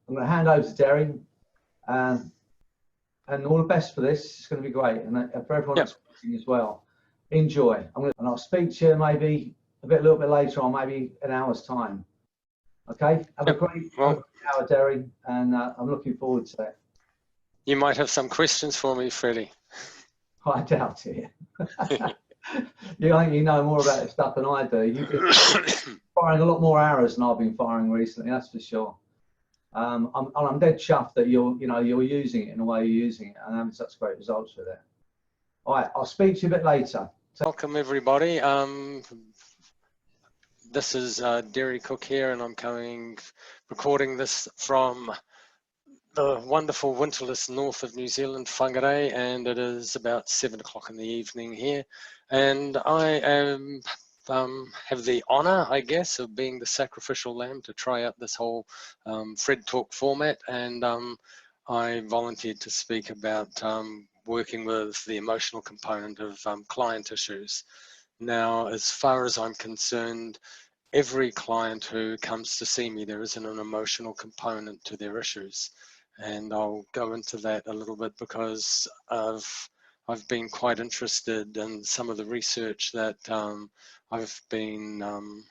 I'm going to hand over to Derry, and all the best for this. It's going to be great, and for everyone that's watching as well. Enjoy. And I'll speak to you maybe a little bit later on, maybe an hour's time. Okay. Have a great hour, Derry, and I'm looking forward to it. You might have some questions for me, Freddie. I doubt it. You think you know more about this stuff than I do. You've been firing a lot more arrows than I've been firing recently. That's for sure. I'm dead chuffed that you're using it in the way you're using it and having such great results with it. All right, I'll speak to you a bit later. Welcome everybody. This is Derry Cooke here, and I'm recording this from the wonderful winterless north of New Zealand, Whangarei, and it is about 7 o'clock in the evening here. And I have the honour, I guess, of being the sacrificial lamb to try out this whole Fred Talk format, and I volunteered to speak about working with the emotional component of client issues. Now, as far as I'm concerned, every client who comes to see me, there is an emotional component to their issues. And I'll go into that a little bit because I've been quite interested in some of the research that I've been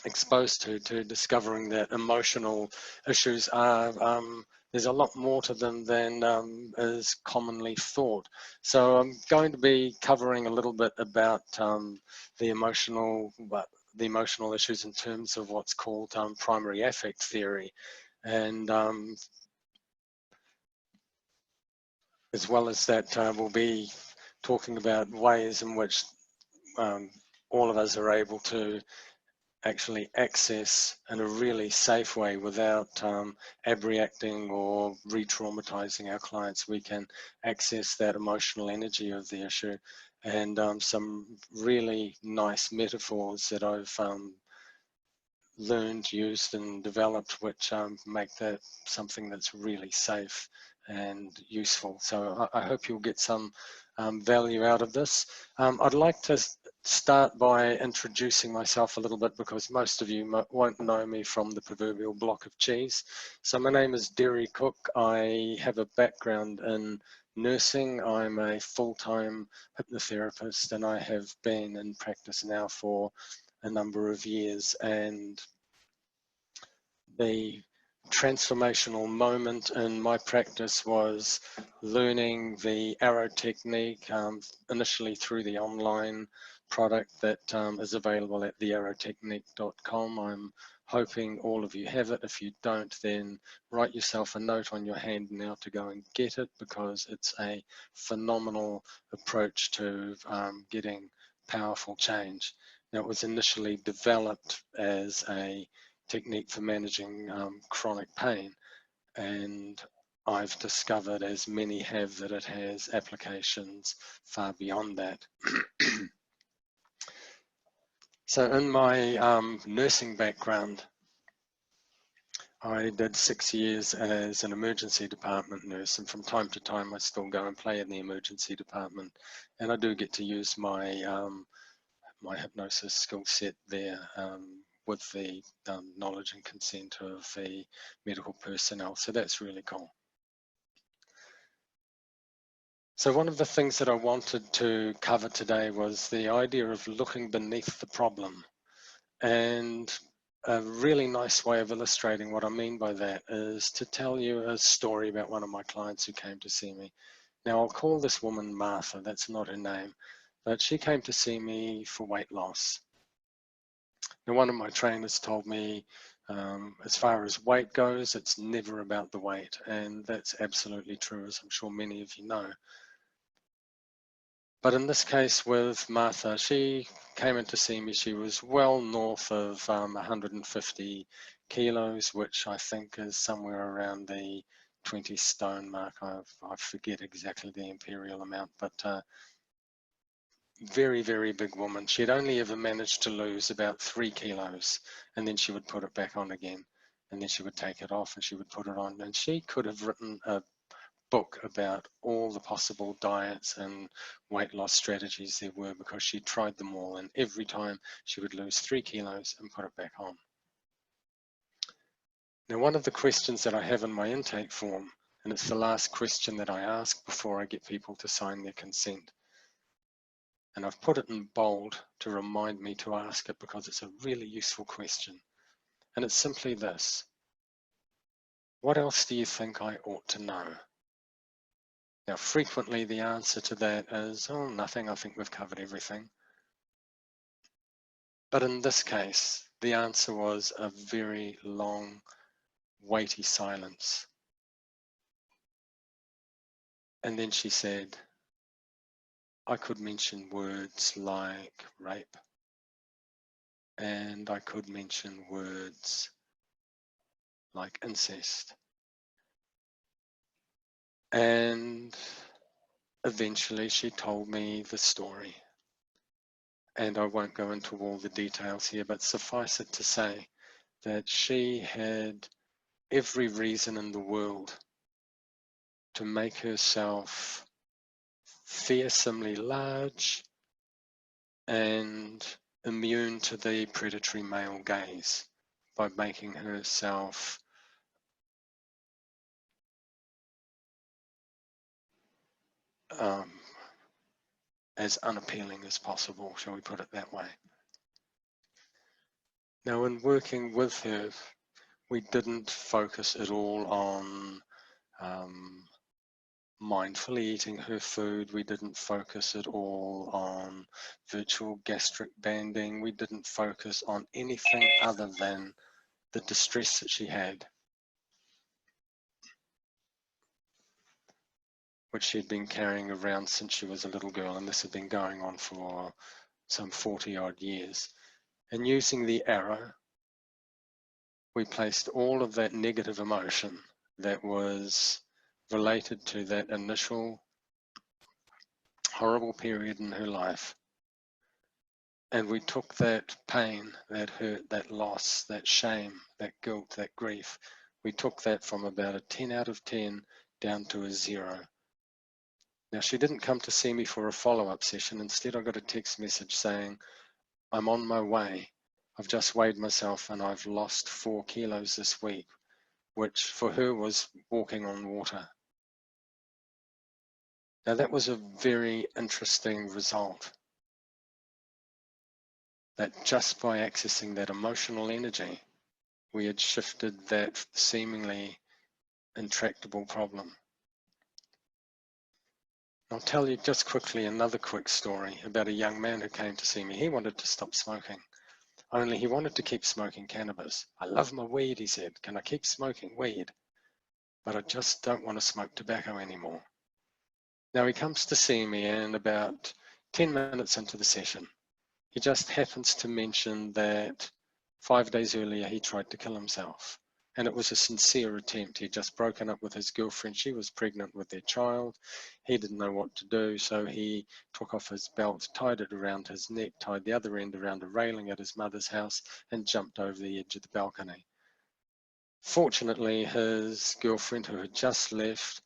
exposed to discovering that emotional issues are, there's a lot more to them than is commonly thought. So I'm going to be covering a little bit about the emotional issues in terms of what's called primary affect theory. And as well as that, we'll be talking about ways in which all of us are able to actually access in a really safe way without abreacting or re-traumatizing our clients. We can access that emotional energy of the issue, and some really nice metaphors that I've learned, used and developed, which make that something that's really safe and useful. So I hope you'll get some value out of this. I'd like to start by introducing myself a little bit because most of you won't know me from the proverbial block of cheese. So my name is Derry Cooke. I have a background in nursing. I'm a full-time hypnotherapist, and I have been in practice now for a number of years. And the transformational moment in my practice was learning the arrow technique, initially through the online product that is available at thearrowtechnique.com. I'm hoping all of you have it. If you don't, then write yourself a note on your hand now to go and get it, because it's a phenomenal approach to getting powerful change. Now, it was initially developed as a technique for managing chronic pain, and I've discovered, as many have, that it has applications far beyond that. So in my nursing background, I did 6 years as an emergency department nurse, and from time to time I still go and play in the emergency department, and I do get to use my my hypnosis skill set there with the knowledge and consent of the medical personnel. So that's really cool. So one of the things that I wanted to cover today was the idea of looking beneath the problem. And a really nice way of illustrating what I mean by that is to tell you a story about one of my clients who came to see me. Now, I'll call this woman Martha. That's not her name, but she came to see me for weight loss. Now, one of my trainers told me, as far as weight goes, it's never about the weight. And that's absolutely true, as I'm sure many of you know. But in this case with Martha, she came in to see me. She was well north of 150 kilos, which I think is somewhere around the 20 stone mark. I forget exactly the imperial amount, but very, very big woman. She'd only ever managed to lose about 3 kilos, and then she would put it back on again, and then she would take it off and she would put it on. And she could have written a book about all the possible diets and weight loss strategies there were, because she tried them all, and every time she would lose 3 kilos and put it back on. Now, one of the questions that I have in my intake form, and it's the last question that I ask before I get people to sign their consent, and I've put it in bold to remind me to ask it because it's a really useful question. And it's simply this: what else do you think I ought to know? Now, frequently the answer to that is, oh, nothing, I think we've covered everything. But in this case, the answer was a very long, weighty silence. And then she said, I could mention words like rape, and I could mention words like incest. And eventually she told me the story. And I won't go into all the details here, but suffice it to say that she had every reason in the world to make herself fearsomely large and immune to the predatory male gaze by making herself as unappealing as possible, shall we put it that way. Now, in working with her, we didn't focus at all on mindfully eating her food. We didn't focus at all on virtual gastric banding. We didn't focus on anything other than the distress that she had, which she had been carrying around since she was a little girl, and this had been going on for some 40 odd years. And using the arrow, we placed all of that negative emotion that was related to that initial horrible period in her life, and we took that pain, that hurt, that loss, that shame, that guilt, that grief, we took that from about a 10 out of 10 down to a 0. Now, she didn't come to see me for a follow-up session. Instead, I got a text message saying, I'm on my way. I've just weighed myself and I've lost 4 kilos this week, which for her was walking on water. Now, that was a very interesting result. That just by accessing that emotional energy, we had shifted that seemingly intractable problem. I'll tell you just quickly another quick story about a young man who came to see me. He wanted to stop smoking, only he wanted to keep smoking cannabis. I love my weed, he said. Can I keep smoking weed? But I just don't want to smoke tobacco anymore. Now he comes to see me, and about 10 minutes into the session, he just happens to mention that 5 days earlier he tried to kill himself. And it was a sincere attempt. He'd just broken up with his girlfriend. She was pregnant with their child. He didn't know what to do, so he took off his belt, tied it around his neck, tied the other end around a railing at his mother's house, and jumped over the edge of the balcony. Fortunately, his girlfriend, who had just left,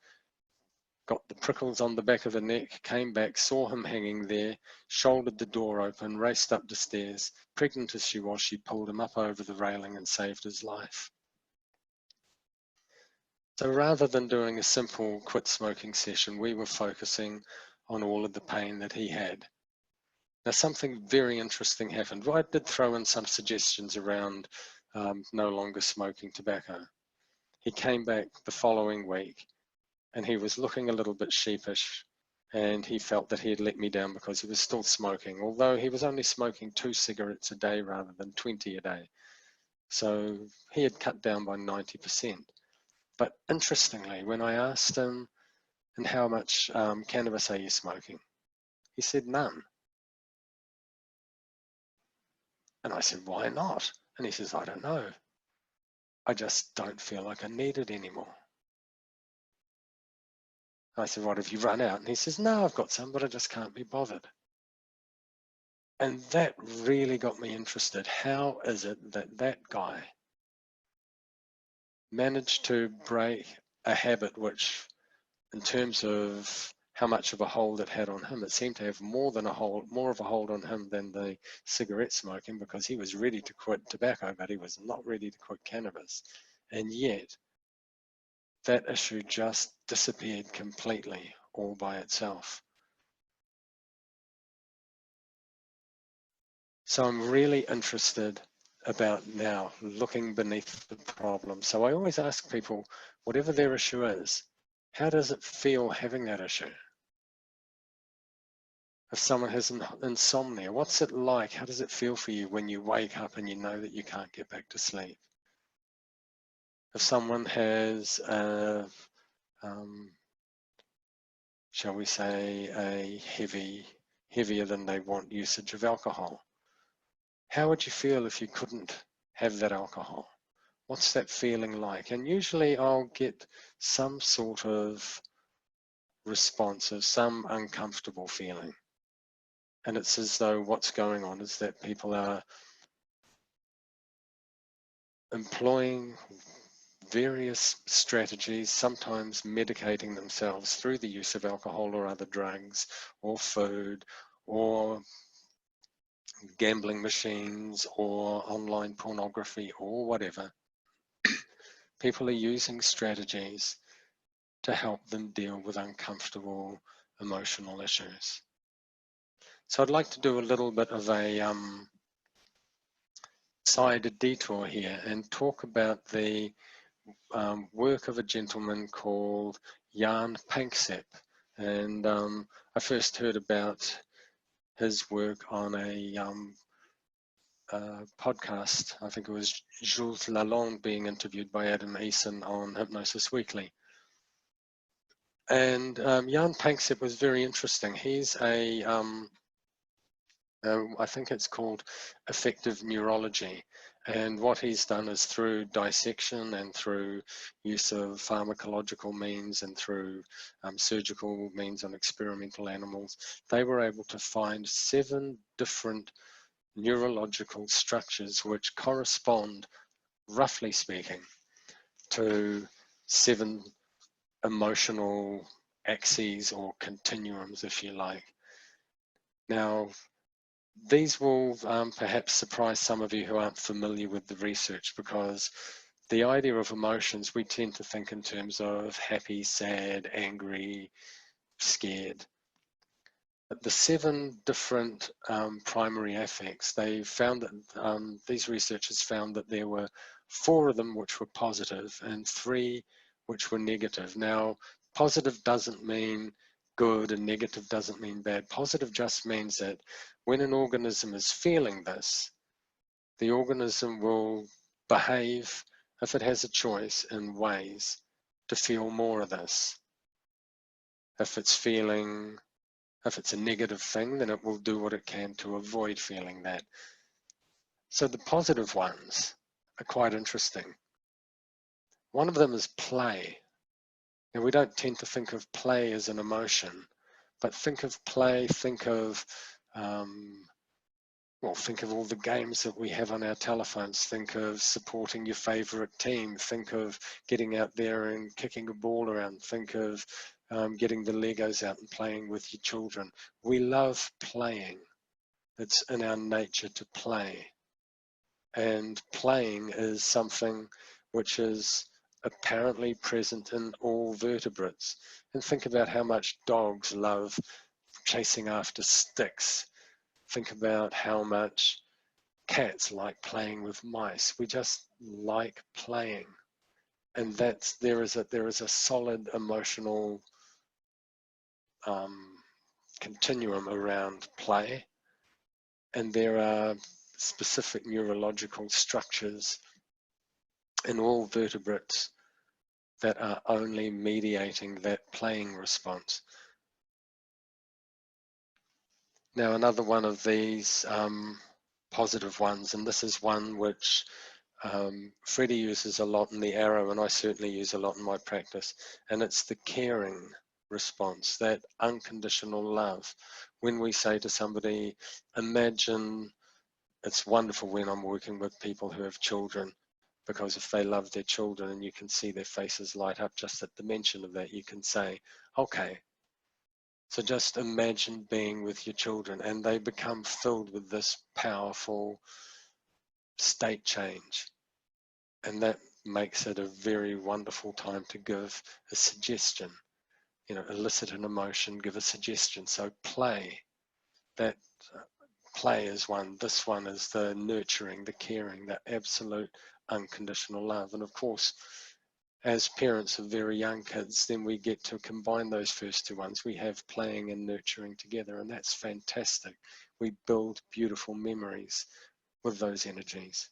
got the prickles on the back of the neck, came back, saw him hanging there, shouldered the door open, raced up the stairs. Pregnant as she was, she pulled him up over the railing and saved his life. So rather than doing a simple quit smoking session, we were focusing on all of the pain that he had. Now, something very interesting happened. Well, I did throw in some suggestions around no longer smoking tobacco. He came back the following week and he was looking a little bit sheepish, and he felt that he had let me down because he was still smoking, although he was only smoking 2 cigarettes a day rather than 20 a day. So he had cut down by 90%. But interestingly, when I asked him, and how much cannabis are you smoking? He said, none. And I said, why not? And he says, I don't know. I just don't feel like I need it anymore. I said, what, have you run out? And he says, no, I've got some, but I just can't be bothered. And that really got me interested. How is it that that guy managed to break a habit which, in terms of how much of a hold it had on him, it seemed to have more of a hold on him than the cigarette smoking, because he was ready to quit tobacco, but he was not ready to quit cannabis. and yet that issue just disappeared completely all by itself. So I'm really interested about now looking beneath the problem. So I always ask people, whatever their issue is, how does it feel having that issue? If someone has insomnia, what's it like? How does it feel for you when you wake up and you know that you can't get back to sleep? If someone has shall we say, a heavier than they want usage of alcohol, how would you feel if you couldn't have that alcohol? What's that feeling like? And usually I'll get some sort of response of some uncomfortable feeling. And it's as though what's going on is that people are employing various strategies, sometimes medicating themselves through the use of alcohol or other drugs or food or gambling machines or online pornography or whatever. People are using strategies to help them deal with uncomfortable emotional issues. So I'd like to do a little bit of a side detour here and talk about the work of a gentleman called Jan Panksepp. And I first heard about his work on a podcast. I think it was Jules Lalonde being interviewed by Adam Eason on Hypnosis Weekly. And Jan Panksepp was very interesting. He's a, I think it's called Affective Neurology. And what he's done is through dissection and through use of pharmacological means and through surgical means on experimental animals, they were able to find 7 different neurological structures which correspond, roughly speaking, to 7 emotional axes or continuums, if you like. Now, these will perhaps surprise some of you who aren't familiar with the research, because the idea of emotions, we tend to think in terms of happy, sad, angry, scared. But the 7 different primary affects, they found that these researchers found that there were 4 of them which were positive and 3 which were negative. Now, positive doesn't mean good and negative doesn't mean bad. Positive just means that when an organism is feeling this, the organism will behave, if it has a choice, in ways to feel more of this. If it's a negative thing, then it will do what it can to avoid feeling that. So the positive ones are quite interesting. One of them is play. Now, we don't tend to think of play as an emotion, but think of play, think of all the games that we have on our telephones. Think of supporting your favorite team. Think of getting out there and kicking a ball around. Think of getting the Legos out and playing with your children. We love playing. It's in our nature to play. And playing is something which is apparently present in all vertebrates. And think about how much dogs love chasing after sticks. Think about how much cats like playing with mice. We just like playing. And there is a solid emotional continuum around play. And there are specific neurological structures in all vertebrates that are only mediating that playing response. Now, another one of these positive ones, and this is one which Freddie uses a lot in the arrow, and I certainly use a lot in my practice, and it's the caring response, that unconditional love. When we say to somebody, imagine, it's wonderful when I'm working with people who have children, because if they love their children and you can see their faces light up just at the mention of that, you can say, okay, so just imagine being with your children, and they become filled with this powerful state change. And that makes it a very wonderful time to give a suggestion. You know, elicit an emotion, give a suggestion. So play, that play is one. This one is the nurturing, the caring, the absolute unconditional love. And of course, as parents of very young kids, then we get to combine those first two ones. We have playing and nurturing together, and that's fantastic. We build beautiful memories with those energies.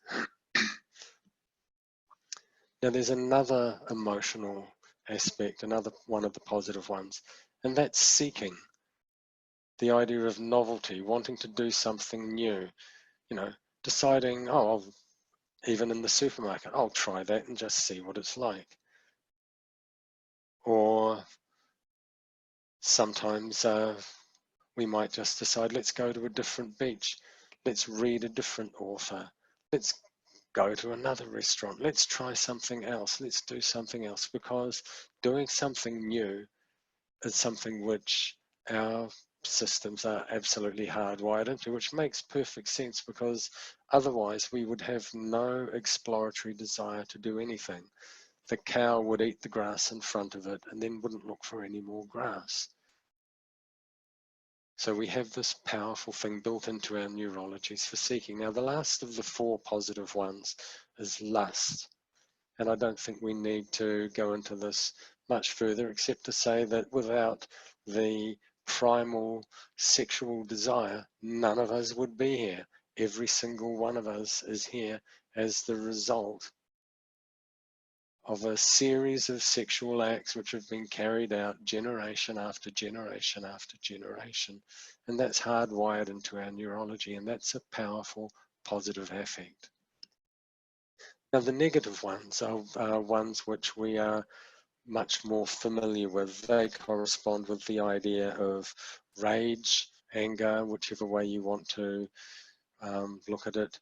Now, there's another emotional aspect, another one of the positive ones, and that's seeking. The idea of novelty, wanting to do something new, you know, deciding, oh, even in the supermarket, I'll try that and just see what it's like. Or sometimes we might just decide, let's go to a different beach, let's read a different author, let's go to another restaurant, let's try something else, let's do something else, because doing something new is something which our systems are absolutely hardwired into, which makes perfect sense, because otherwise we would have no exploratory desire to do anything. The cow would eat the grass in front of it and then wouldn't look for any more grass. So we have this powerful thing built into our neurologies for seeking. Now, the last of the four positive ones is lust. And I don't think we need to go into this much further, except to say that without the primal sexual desire, none of us would be here. Every single one of us is here as the result of a series of sexual acts which have been carried out generation after generation after generation. And that's hardwired into our neurology, and that's a powerful positive affect. Now, the negative ones are ones which we are much more familiar with. They correspond with the idea of rage, anger, whichever way you want to look at it.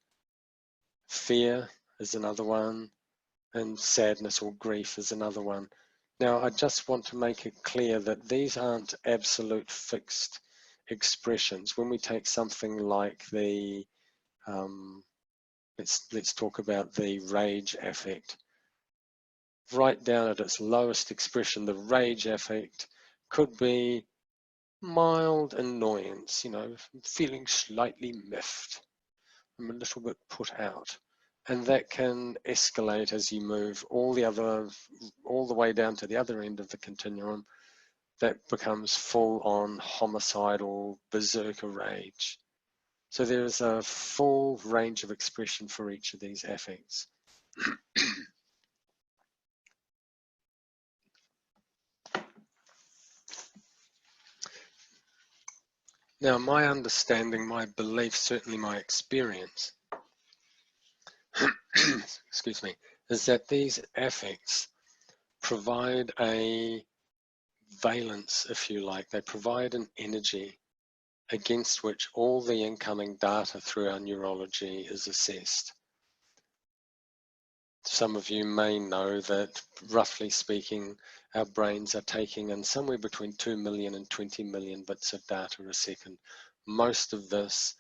Fear is another one, and sadness or grief is another one. Now, I just want to make it clear that these aren't absolute fixed expressions. When we take something like the, let's talk about the rage affect. Right down at its lowest expression, the rage affect could be mild annoyance, you know, feeling slightly miffed. I'm a little bit put out. And that can escalate as you move all the way down to the other end of the continuum. That becomes full-on homicidal berserker rage. So there's a full range of expression for each of these affects. Now, my understanding, my belief, certainly my experience, excuse me, is that these affects provide a valence, if you like. They provide an energy against which all the incoming data through our neurology is assessed. Some of you may know that, roughly speaking, our brains are taking in somewhere between 2 million and 20 million bits of data a second. Most of this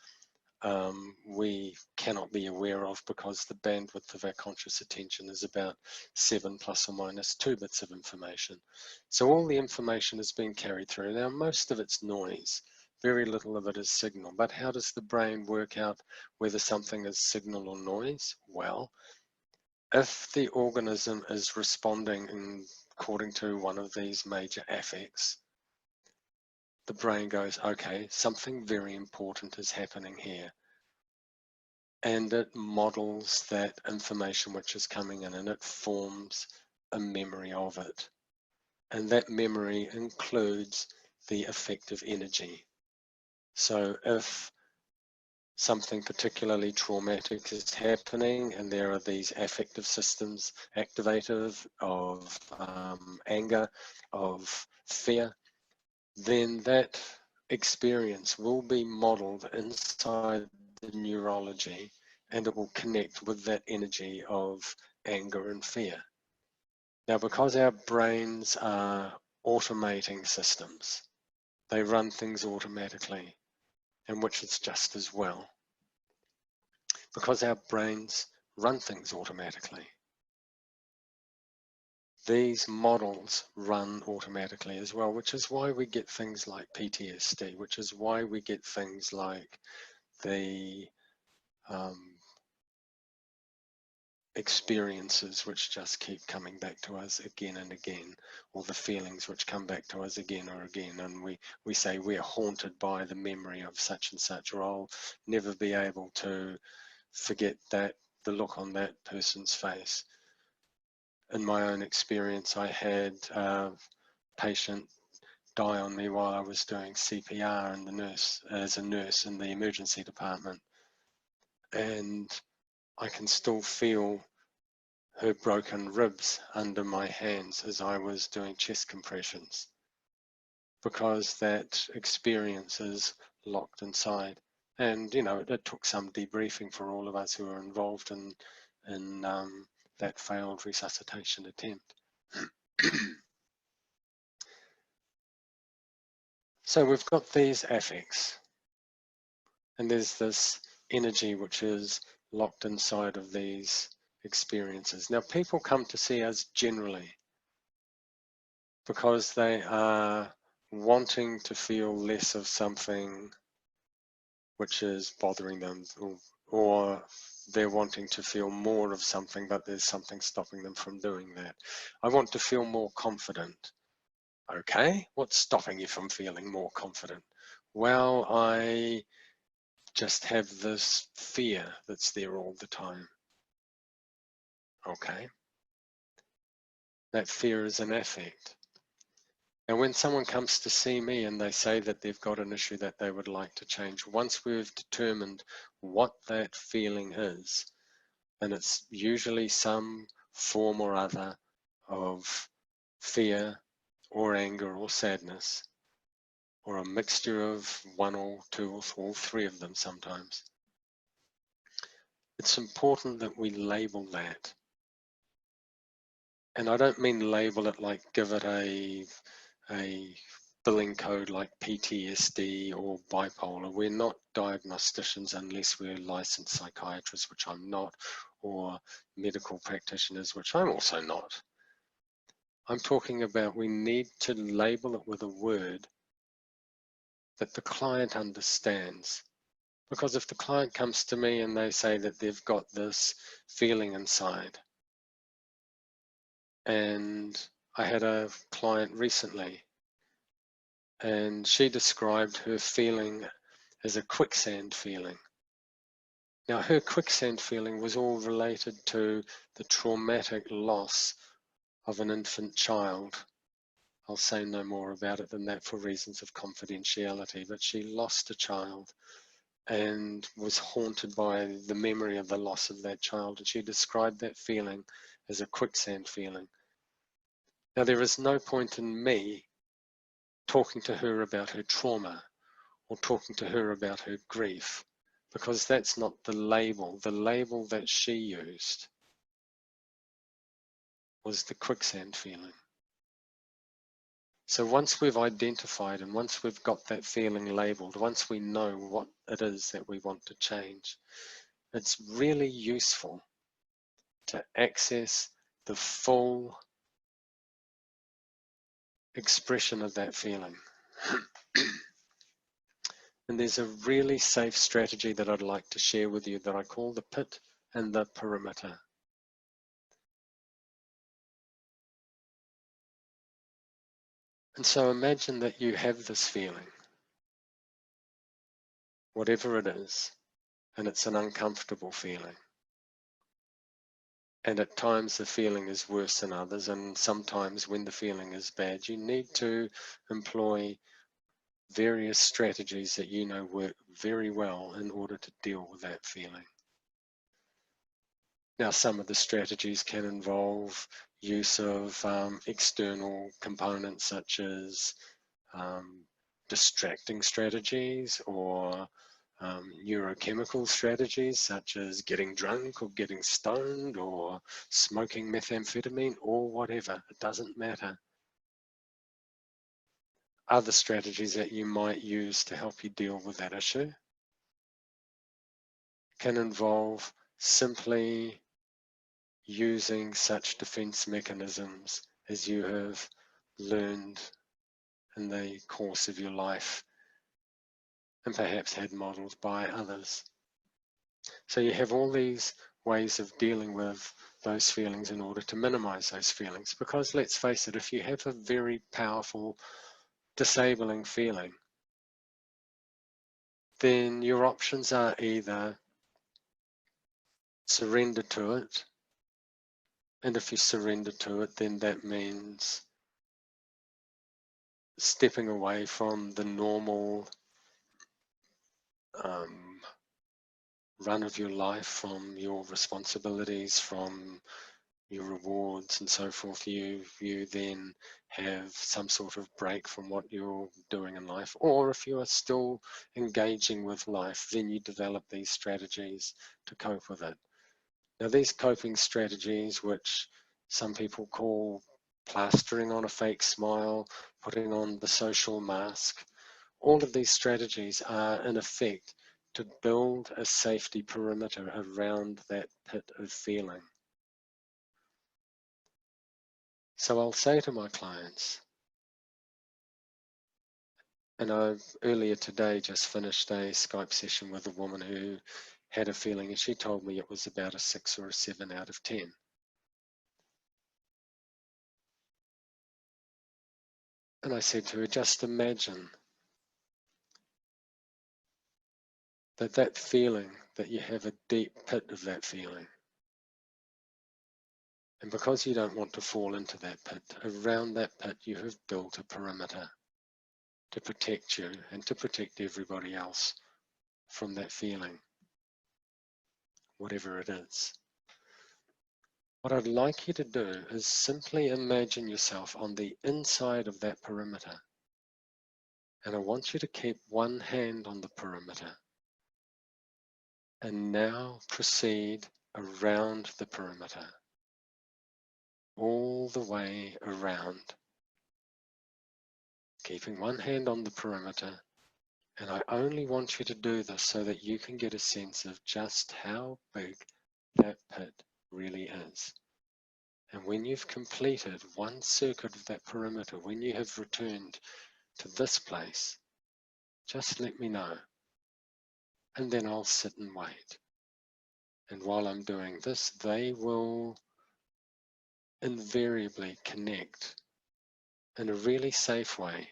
we cannot be aware of, because the bandwidth of our conscious attention is about 7 plus or minus 2 bits of information. So all the information is being carried through. Now, most of it's noise. Very little of it is signal. But how does the brain work out whether something is signal or noise? Well, if the organism is responding according to one of these major affects, the brain goes, okay, something very important is happening here. And it models that information which is coming in, and it forms a memory of it. And that memory includes the affective energy. So if something particularly traumatic is happening and there are these affective systems activated of anger, of fear, then that experience will be modeled inside the neurology, and it will connect with that energy of anger and fear. Now, because our brains are automating systems, they run things automatically, and which is just as well. Because our brains run things automatically, these models run automatically as well, which is why we get things like PTSD, which is why we get things like the experiences which just keep coming back to us again and again, or the feelings which come back to us again or again, and we say we're haunted by the memory of such and such, or I'll never be able to forget that, the look on that person's face. In my own experience, I had a patient die on me while I was doing CPR as a nurse in the emergency department, and I can still feel her broken ribs under my hands as I was doing chest compressions, because that experience is locked inside. And it took some debriefing for all of us who were involved in that failed resuscitation attempt. So we've got these affects, and there's this energy which is locked inside of these experiences. Now, people come to see us generally because they are wanting to feel less of something which is bothering them, or they're wanting to feel more of something, but there's something stopping them from doing that. I want to feel more confident. Okay, what's stopping you from feeling more confident? Well, I just have this fear that's there all the time. Okay, that fear is an affect. And when someone comes to see me and they say that they've got an issue that they would like to change, once we've determined what that feeling is, and it's usually some form or other of fear or anger or sadness, or a mixture of one or two or all three of them sometimes, it's important that we label that. And I don't mean label it like give it a billing code like PTSD or bipolar. We're not diagnosticians unless we're licensed psychiatrists, which I'm not, or medical practitioners, which I'm also not. I'm talking about we need to label it with a word that the client understands. Because if the client comes to me and they say that they've got this feeling inside, and I had a client recently, and she described her feeling as a quicksand feeling. Now, her quicksand feeling was all related to the traumatic loss of an infant child. I'll say no more about it than that for reasons of confidentiality, but she lost a child and was haunted by the memory of the loss of that child, and she described that feeling as a quicksand feeling. Now, there is no point in me talking to her about her trauma or talking to her about her grief, because that's not the label. The label that she used was the quicksand feeling. So once we've identified and once we've got that feeling labeled, once we know what it is that we want to change, it's really useful to access the full expression of that feeling. And there's a really safe strategy that I'd like to share with you that I call the pit and the perimeter. And so imagine that you have this feeling, whatever it is, and it's an uncomfortable feeling. And at times the feeling is worse than others, and sometimes when the feeling is bad, you need to employ various strategies that you know work very well in order to deal with that feeling. Now, some of the strategies can involve use of external components such as distracting strategies, or neurochemical strategies such as getting drunk or getting stoned or smoking methamphetamine or whatever. It doesn't matter. Other strategies that you might use to help you deal with that issue can involve simply using such defense mechanisms as you have learned in the course of your life and perhaps had modeled by others. So you have all these ways of dealing with those feelings in order to minimize those feelings, because let's face it, if you have a very powerful disabling feeling, then your options are either surrender to it, and if you surrender to it, then that means stepping away from the normal run of your life, from your responsibilities, from your rewards and so forth. You then have some sort of break from what you're doing in life, or if you are still engaging with life, then you develop these strategies to cope with it. Now, these coping strategies, which some people call plastering on a fake smile, putting on the social mask, all of these strategies are in effect to build a safety perimeter around that pit of feeling. So I'll say to my clients, and I've earlier today just finished a Skype session with a woman who had a feeling, and she told me it was about a 6 or a 7 out of 10. And I said to her, just imagine that feeling, that you have a deep pit of that feeling. And because you don't want to fall into that pit, around that pit you have built a perimeter to protect you and to protect everybody else from that feeling, whatever it is. What I'd like you to do is simply imagine yourself on the inside of that perimeter. And I want you to keep one hand on the perimeter. And now proceed around the perimeter, all the way around, keeping one hand on the perimeter. And I only want you to do this so that you can get a sense of just how big that pit really is. And when you've completed one circuit of that perimeter, when you have returned to this place, just let me know. And then I'll sit and wait. And while I'm doing this, they will invariably connect in a really safe way,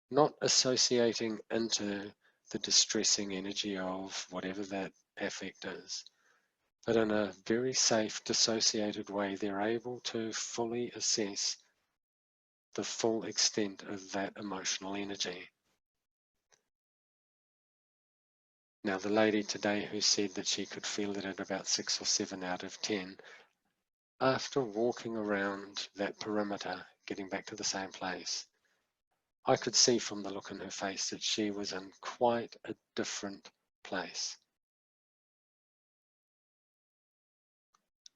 not associating into the distressing energy of whatever that affect is, but in a very safe, dissociated way, they're able to fully assess the full extent of that emotional energy. Now, the lady today who said that she could feel it at about 6 or 7 out of 10, after walking around that perimeter, getting back to the same place, I could see from the look in her face that she was in quite a different place.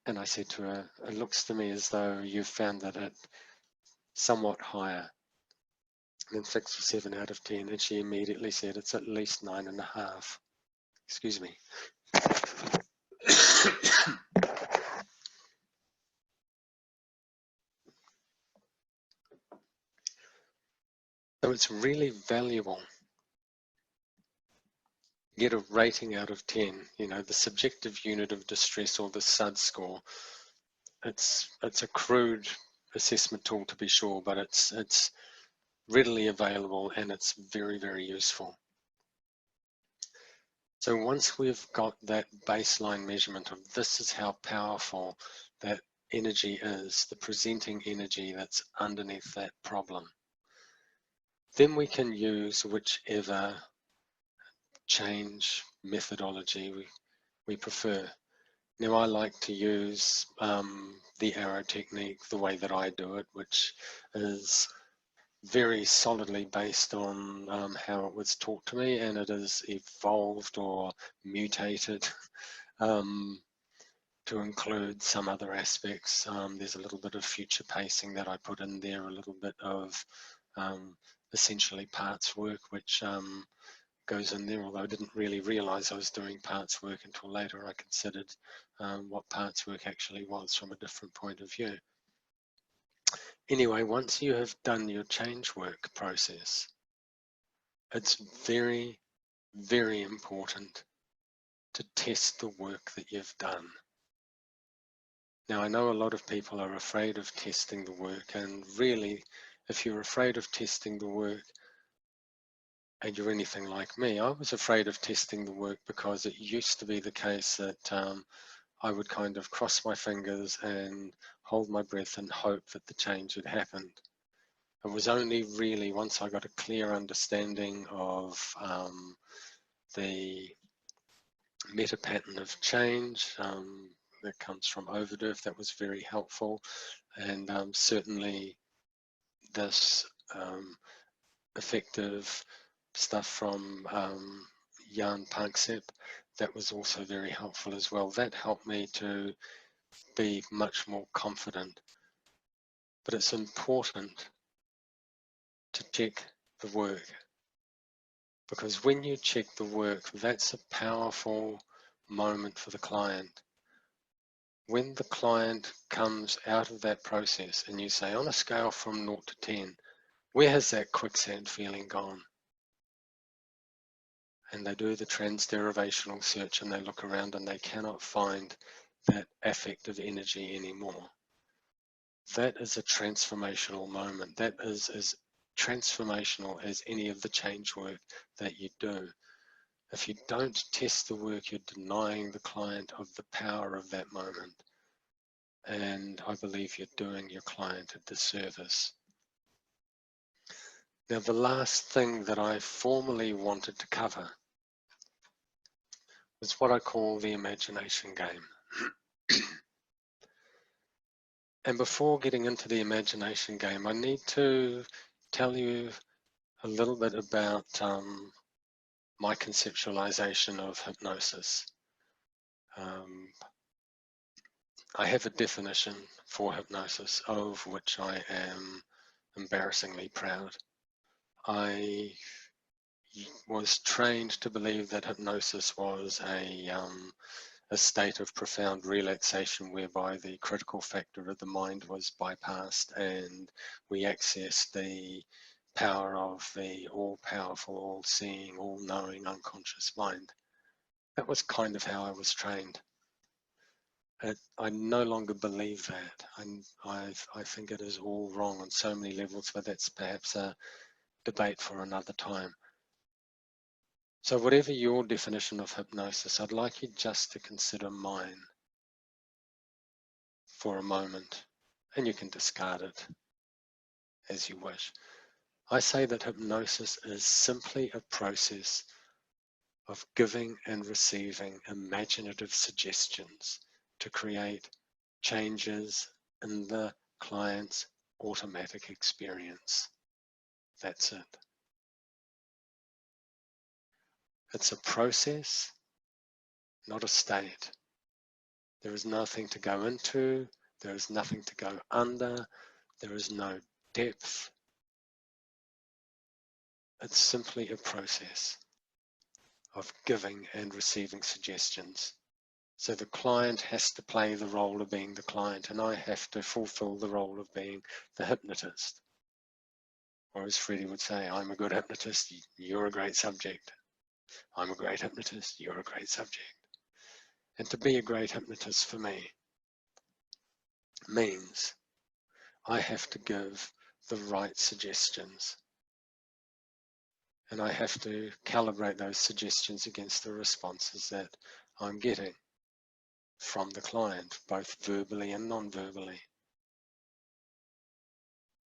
And I said to her, it looks to me as though you've found that it somewhat higher than 6 or 7 out of 10. And she immediately said, it's at least 9.5. Excuse me. So it's really valuable. Get a rating out of 10, you know, the subjective unit of distress, or the SUD score. It's a crude assessment tool, to be sure, but it's readily available and it's very, very useful. So once we've got that baseline measurement of this is how powerful that energy is, the presenting energy that's underneath that problem, then we can use whichever change methodology we prefer. Now, I like to use the arrow technique the way that I do it, which is very solidly based on how it was taught to me, and it is evolved or mutated to include some other aspects. There's a little bit of future pacing that I put in there, a little bit of essentially parts work, which goes in there, although I didn't really realize I was doing parts work until later. I considered what parts work actually was from a different point of view. Anyway, once you have done your change work process, it's very, very important to test the work that you've done. Now, I know a lot of people are afraid of testing the work, and really, if you're afraid of testing the work and you're anything like me, I was afraid of testing the work because it used to be the case that I would kind of cross my fingers and hold my breath and hope that the change had happened. It was only really once I got a clear understanding of the meta pattern of change that comes from overdrive that was very helpful, and certainly this affective stuff from Jan Panksepp, that was also very helpful as well. That helped me to be much more confident. But it's important to check the work, because when you check the work, that's a powerful moment for the client. When the client comes out of that process and you say, on a scale from 0 to 10, where has that quicksand feeling gone? And they do the transderivational search and they look around and they cannot find that affective energy anymore. That is a transformational moment. That is as transformational as any of the change work that you do. If you don't test the work, you're denying the client of the power of that moment. And I believe you're doing your client a disservice. Now, the last thing that I formally wanted to cover was what I call the imagination game. And before getting into the imagination game, I need to tell you a little bit about my conceptualization of hypnosis. I have a definition for hypnosis, of which I am embarrassingly proud. I was trained to believe that hypnosis was a state of profound relaxation whereby the critical factor of the mind was bypassed and we accessed the power of the all-powerful, all-seeing, all-knowing unconscious mind. That was kind of how I was trained. I no longer believe that. I think it is all wrong on so many levels, but that's perhaps a debate for another time. So whatever your definition of hypnosis, I'd like you just to consider mine for a moment, and you can discard it as you wish. I say that hypnosis is simply a process of giving and receiving imaginative suggestions to create changes in the client's automatic experience. That's it. It's a process, not a state. There is nothing to go into, there is nothing to go under, there is no depth. It's simply a process of giving and receiving suggestions. So the client has to play the role of being the client, and I have to fulfill the role of being the hypnotist. Or as Freddie would say, I'm a good hypnotist, you're a great subject. I'm a great hypnotist, you're a great subject. And to be a great hypnotist for me means I have to give the right suggestions. And I have to calibrate those suggestions against the responses that I'm getting from the client, both verbally and non-verbally.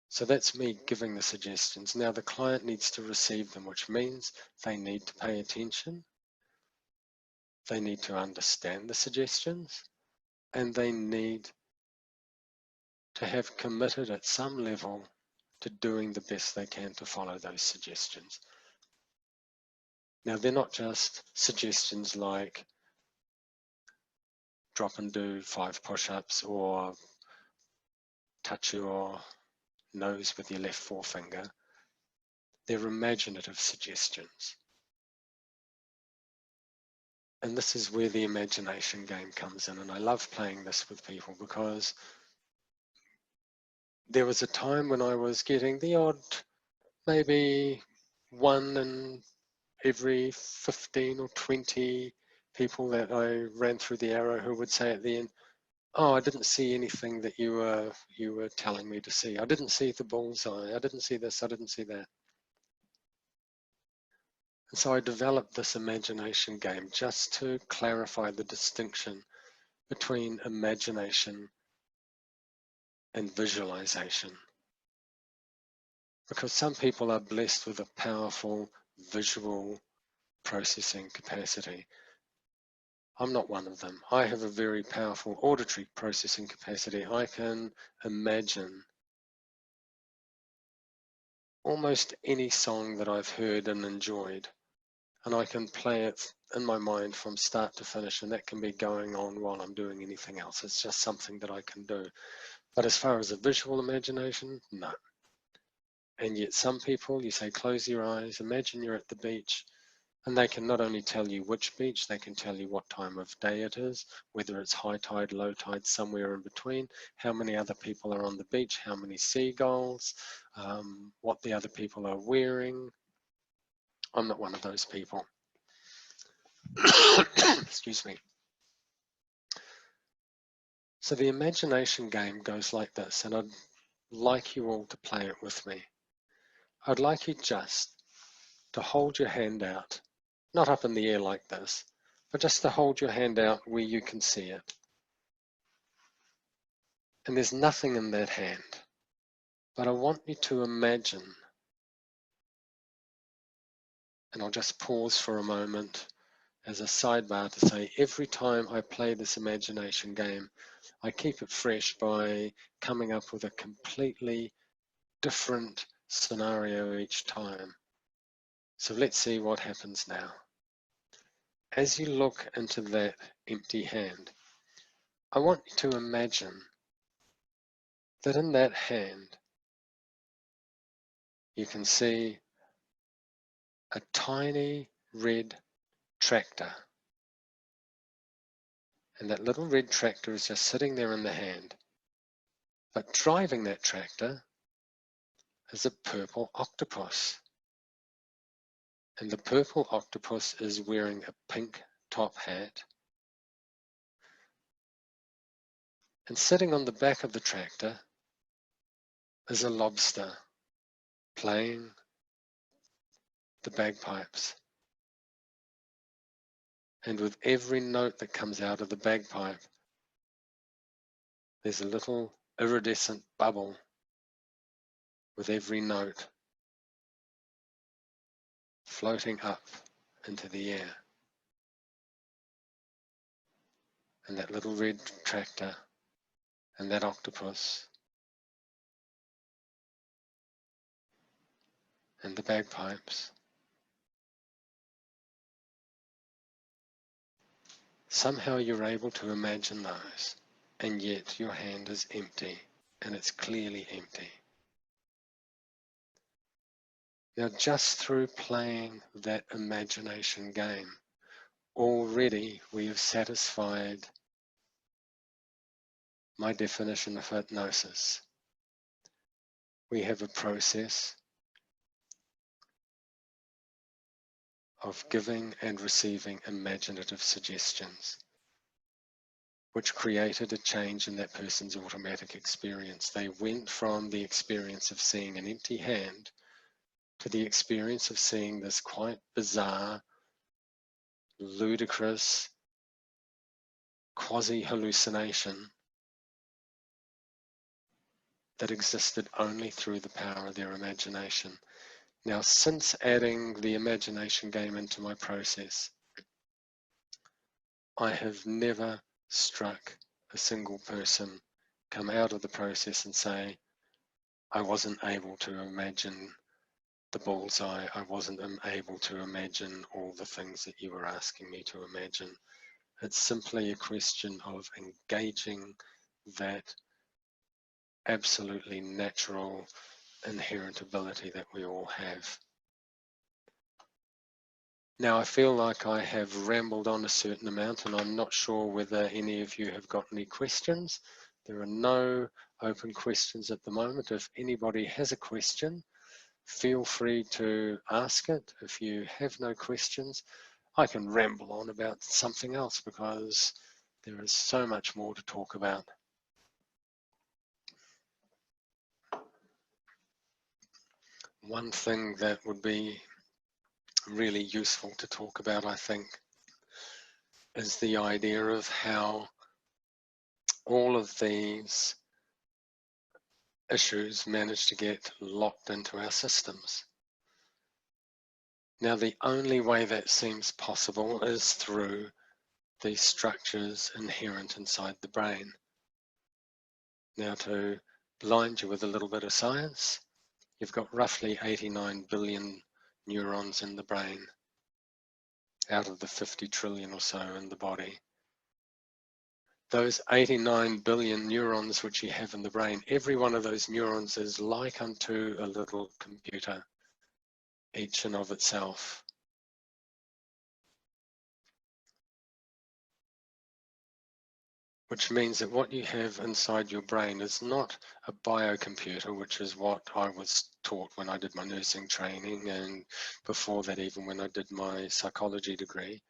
So that's me giving the suggestions. Now the client needs to receive them, which means they need to pay attention, they need to understand the suggestions, and they need to have committed at some level to doing the best they can to follow those suggestions. Now they're not just suggestions like drop and do 5 push-ups or touch your nose with your left forefinger. They're imaginative suggestions. And this is where the imagination game comes in. And I love playing this with people because there was a time when I was getting the odd, maybe 1 in every 15 or 20 people that I ran through the arrow who would say at the end, oh, I didn't see anything that you were telling me to see. I didn't see the bullseye. I didn't see this. I didn't see that. And so I developed this imagination game just to clarify the distinction between imagination and visualization. Because some people are blessed with a powerful visual processing capacity. I'm not one of them. I have a very powerful auditory processing capacity. I can imagine almost any song that I've heard and enjoyed, and I can play it in my mind from start to finish, and that can be going on while I'm doing anything else. It's just something that I can do. But as far as a visual imagination, no. And yet some people, you say, close your eyes, imagine you're at the beach, and they can not only tell you which beach, they can tell you what time of day it is, whether it's high tide, low tide, somewhere in between, how many other people are on the beach, how many seagulls, what the other people are wearing. I'm not one of those people. Excuse me. So the imagination game goes like this, and I'd like you all to play it with me. I'd like you just to hold your hand out, not up in the air like this, but just to hold your hand out where you can see it. And there's nothing in that hand, but I want you to imagine, and I'll just pause for a moment as a sidebar to say, every time I play this imagination game, I keep it fresh by coming up with a completely different scenario each time. So let's see what happens now. As you look into that empty hand, I want you to imagine that in that hand, you can see a tiny red tractor. And that little red tractor is just sitting there in the hand. But driving that tractor is a purple octopus. And the purple octopus is wearing a pink top hat. And sitting on the back of the tractor is a lobster playing the bagpipes. And with every note that comes out of the bagpipe, there's a little iridescent bubble with every note floating up into the air. And that little red tractor and that octopus and the bagpipes. Somehow you're able to imagine those, and yet your hand is empty, and it's clearly empty. Now, just through playing that imagination game, already we have satisfied my definition of hypnosis. We have a process of giving and receiving imaginative suggestions, which created a change in that person's automatic experience. They went from the experience of seeing an empty hand to the experience of seeing this quite bizarre, ludicrous, quasi-hallucination that existed only through the power of their imagination. Now, since adding the imagination game into my process, I have never struck a single person come out of the process and say, I wasn't able to imagine the bullseye, I wasn't able to imagine all the things that you were asking me to imagine. It's simply a question of engaging that absolutely natural, inherent ability that we all have. Now, I feel like I have rambled on a certain amount, and I'm not sure whether any of you have got any questions, There are no open questions at the moment. If anybody has a question, feel free to ask it. If you have no questions, I can ramble on about something else because there is so much more to talk about. One thing that would be really useful to talk about, I think, is the idea of how all of these issues manage to get locked into our systems. Now, the only way that seems possible is through these structures inherent inside the brain. Now, to blind you with a little bit of science, you've got roughly 89 billion neurons in the brain out of the 50 trillion or so in the body. Those 89 billion neurons which you have in the brain, every one of those neurons is like unto a little computer, each and of itself. Which means that what you have inside your brain is not a biocomputer, which is what I was taught when I did my nursing training, and before that even when I did my psychology degree.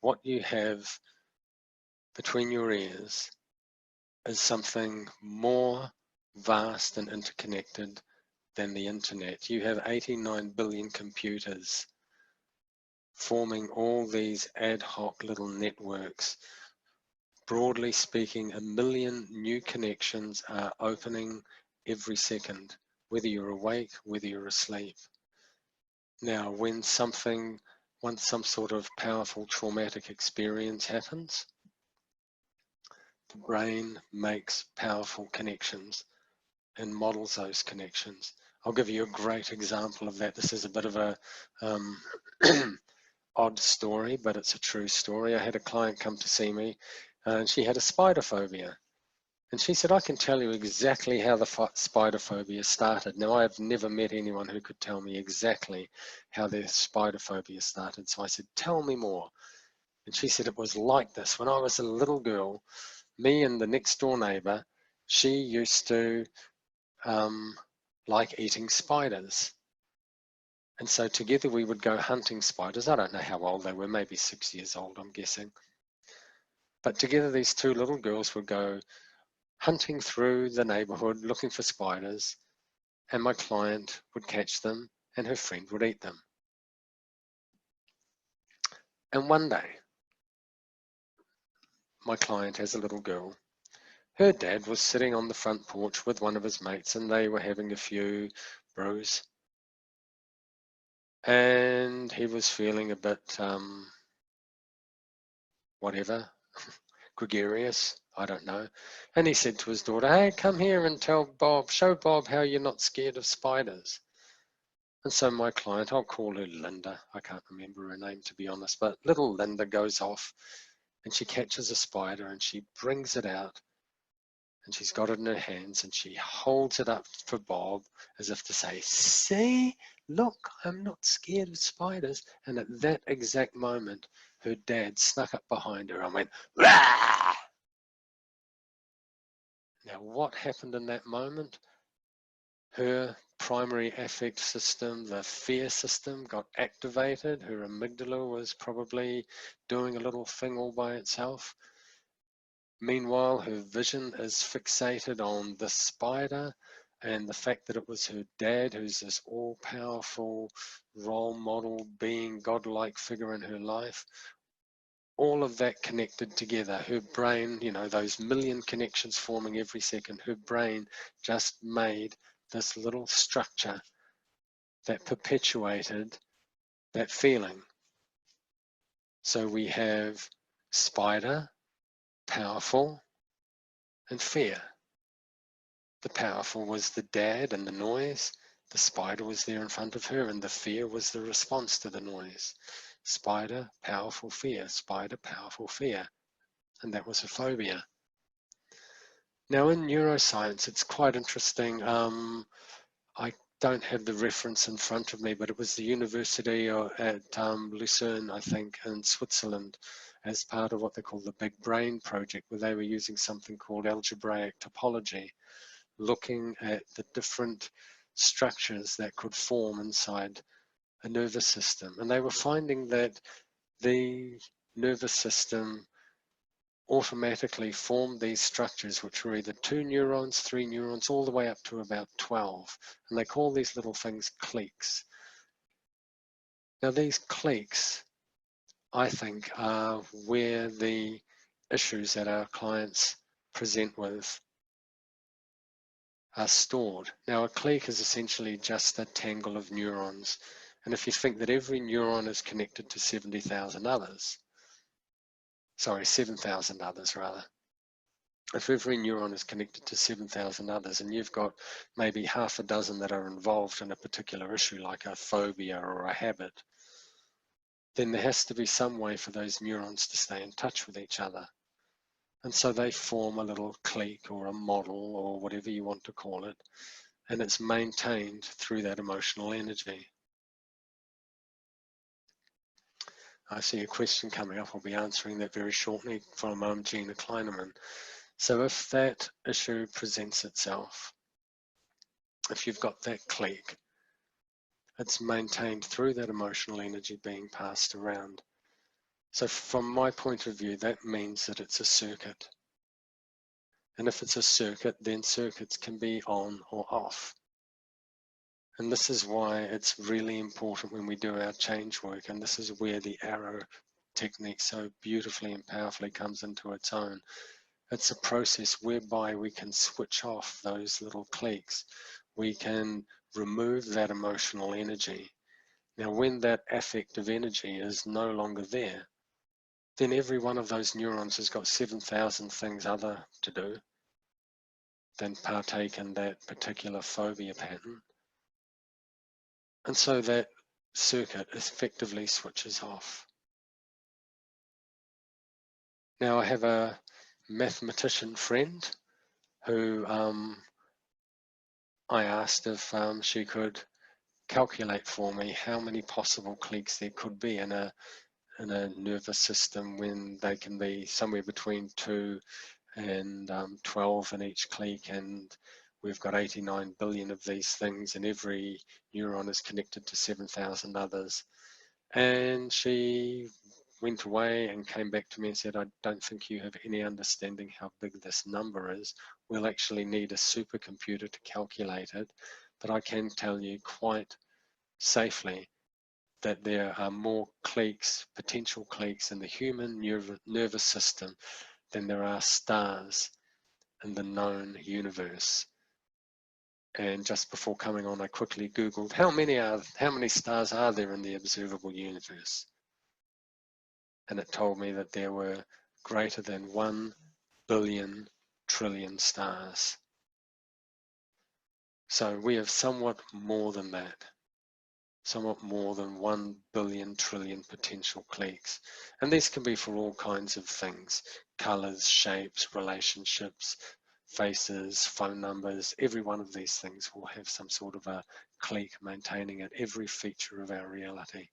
What you have between your ears is something more vast and interconnected than the internet. You have 89 billion computers forming all these ad hoc little networks. Broadly speaking, 1 million new connections are opening every second, whether you're awake, whether you're asleep. Now, when some sort of powerful traumatic experience happens, the brain makes powerful connections and models those connections. I'll give you a great example of that. This is a bit of a odd story, but it's a true story. I had a client come to see me and she had a spider phobia. And she said, I can tell you exactly how the spider phobia started. Now, I've never met anyone who could tell me exactly how their spider phobia started. So I said, tell me more. And she said, it was like this. When I was a little girl, me and the next door neighbor, she used to like eating spiders. And so together we would go hunting spiders. I don't know how old they were, maybe 6 years old, I'm guessing. But together these two little girls would go hunting through the neighborhood looking for spiders, and my client would catch them and her friend would eat them. And one day, my client has a little girl. Her dad was sitting on the front porch with one of his mates and they were having a few brews. And he was feeling a bit, whatever, gregarious, I don't know. And he said to his daughter, hey, come here and show Bob how you're not scared of spiders. And so my client, I'll call her Linda, I can't remember her name to be honest, but little Linda goes off and she catches a spider and she brings it out and she's got it in her hands and she holds it up for Bob as if to say, see, look, I'm not scared of spiders. And at that exact moment, her dad snuck up behind her and went, rah! Now, what happened in that moment? Her primary affect system, the fear system, got activated. Her amygdala was probably doing a little thing all by itself. Meanwhile, her vision is fixated on the spider and the fact that it was her dad, who's this all-powerful role model, being godlike figure in her life. All of that connected together. Her brain, you know, those million connections forming every second, her brain just made this little structure that perpetuated that feeling. So we have spider, powerful, and fear. The powerful was the dad and the noise. The spider was there in front of her and the fear was the response to the noise. Spider, powerful fear, spider, powerful fear. And that was a phobia. Now in neuroscience, it's quite interesting. I don't have the reference in front of me, but it was the university at Lucerne, I think, in Switzerland. as part of what they call the Big Brain Project, where they were using something called algebraic topology, looking at the different structures that could form inside a nervous system. And they were finding that the nervous system automatically formed these structures, which were either 2 neurons, 3 neurons, all the way up to about 12. And they call these little things cliques. Now these cliques, I think, are where the issues that our clients present with are stored. Now a clique is essentially just a tangle of neurons. And if you think that every neuron is connected to 70,000 others, sorry, 7,000 others rather. If every neuron is connected to 7,000 others and you've got maybe half a dozen that are involved in a particular issue like a phobia or a habit, then there has to be some way for those neurons to stay in touch with each other. And so they form a little clique or a model or whatever you want to call it, and it's maintained through that emotional energy. I see a question coming up. I'll be answering that very shortly from Gina Kleineman. So if that issue presents itself, if you've got that clique, it's maintained through that emotional energy being passed around. So from my point of view, that means that it's a circuit. And if it's a circuit, then circuits can be on or off. And this is why it's really important when we do our change work, and this is where the arrow technique so beautifully and powerfully comes into its own. It's a process whereby we can switch off those little cliques. We can remove that emotional energy. Now, when that affective energy is no longer there, then every one of those neurons has got 7,000 things other to do than partake in that particular phobia pattern. And so that circuit effectively switches off. Now I have a mathematician friend who I asked if she could calculate for me how many possible cliques there could be in a nervous system when they can be somewhere between 2 and 12 in each clique, and we've got 89 billion of these things, and every neuron is connected to 7,000 others. And she went away and came back to me and said, I don't think you have any understanding how big this number is. We'll actually need a supercomputer to calculate it, but I can tell you quite safely that there are more cliques, potential cliques in the human nervous system than there are stars in the known universe. And just before coming on, I quickly Googled how many stars are there in the observable universe? And it told me that there were greater than 1 billion trillion stars. So we have somewhat more than that. Somewhat more than 1 billion trillion potential cliques. And these can be for all kinds of things: colors, shapes, relationships, faces, phone numbers. Every one of these things will have some sort of a clique maintaining it, every feature of our reality.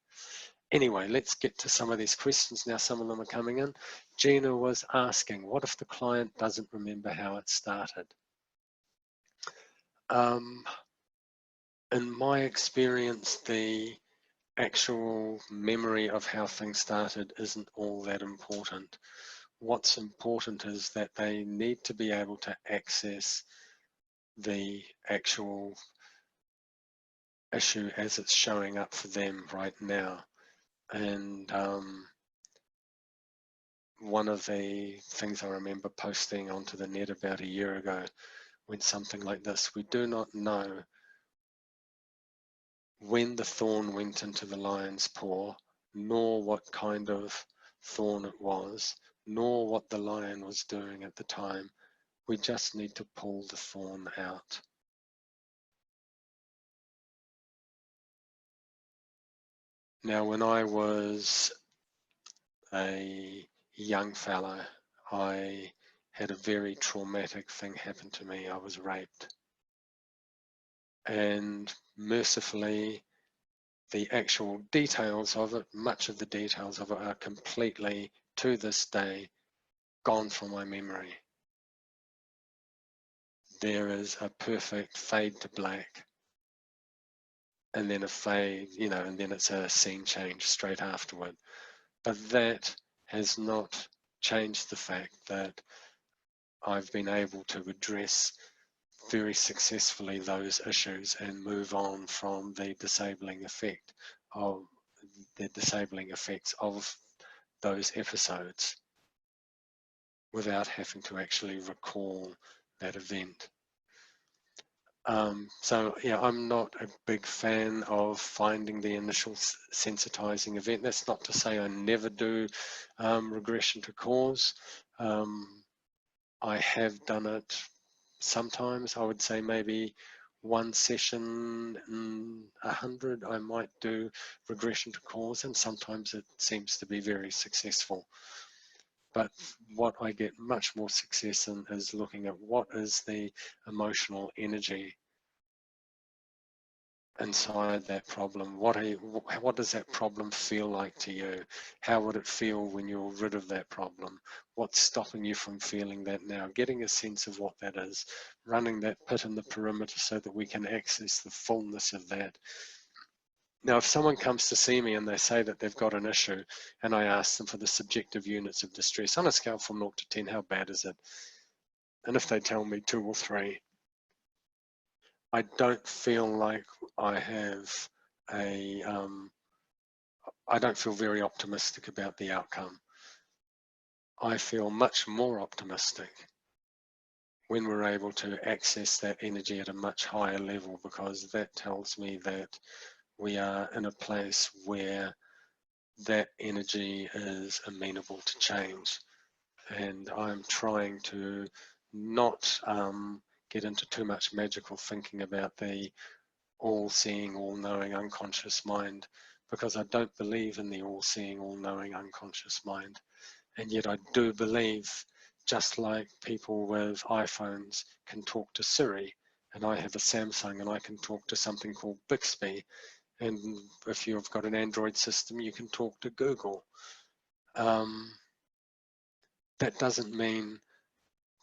Anyway, let's get to some of these questions now. Some of them are coming in. Gina was asking, what if the client doesn't remember how it started? In my experience, the actual memory of how things started isn't all that important. What's important is that they need to be able to access the actual issue as it's showing up for them right now. And one of the things I remember posting onto the net about a year ago, when something like this, we do not know when the thorn went into the lion's paw, nor what kind of thorn it was, nor what the lion was doing at the time. We just need to pull the thorn out. Now, when I was a young fellow, I had a very traumatic thing happen to me. I was raped. And mercifully, the actual details of it, much of the details of it are completely to this day gone from my memory. There is a perfect fade to black, and then a fade, and then it's a scene change straight afterward. But that has not changed the fact that I've been able to address very successfully those issues and move on from the disabling effects of those episodes without having to actually recall that event. So yeah, I'm not a big fan of finding the initial sensitizing event. That's not to say I never do regression to cause. I have done it sometimes. I would say maybe one session in 100 I might do regression to cause, and sometimes it seems to be very successful. But what I get much more success in is looking at what is the emotional energy inside that problem. What does that problem feel like to you? How would it feel when you're rid of that problem? What's stopping you from feeling that now? Getting a sense of what that is, running that pit in the perimeter so that we can access the fullness of that. Now, if someone comes to see me and they say that they've got an issue, and I ask them for the subjective units of distress on a scale from 0 to 10, how bad is it? And if they tell me 2 or 3, I don't feel like I have I don't feel very optimistic about the outcome. I feel much more optimistic when we're able to access that energy at a much higher level, because that tells me that we are in a place where that energy is amenable to change. And I'm trying to not get into too much magical thinking about the all-seeing, all-knowing unconscious mind, because I don't believe in the all-seeing, all-knowing unconscious mind. And yet I do believe, just like people with iPhones can talk to Siri, and I have a Samsung and I can talk to something called Bixby, and if you've got an Android system, you can talk to Google. That doesn't mean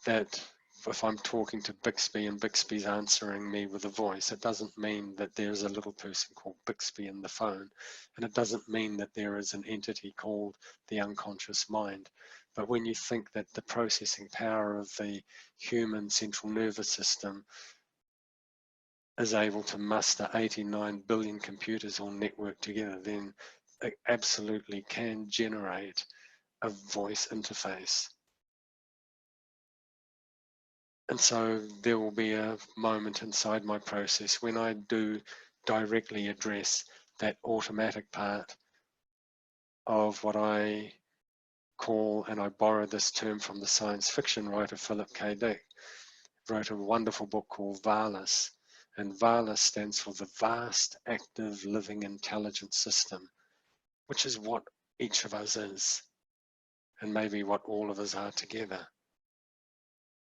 that if I'm talking to Bixby and Bixby's answering me with a voice, it doesn't mean that there's a little person called Bixby in the phone. And it doesn't mean that there is an entity called the unconscious mind. But when you think that the processing power of the human central nervous system is able to muster 89 billion computers all networked together, then it absolutely can generate a voice interface. And so there will be a moment inside my process when I do directly address that automatic part of what I call, and I borrow this term from the science fiction writer Philip K. Dick, wrote a wonderful book called Valis. And Valis stands for the vast, active, living, intelligent system, which is what each of us is, and maybe what all of us are together.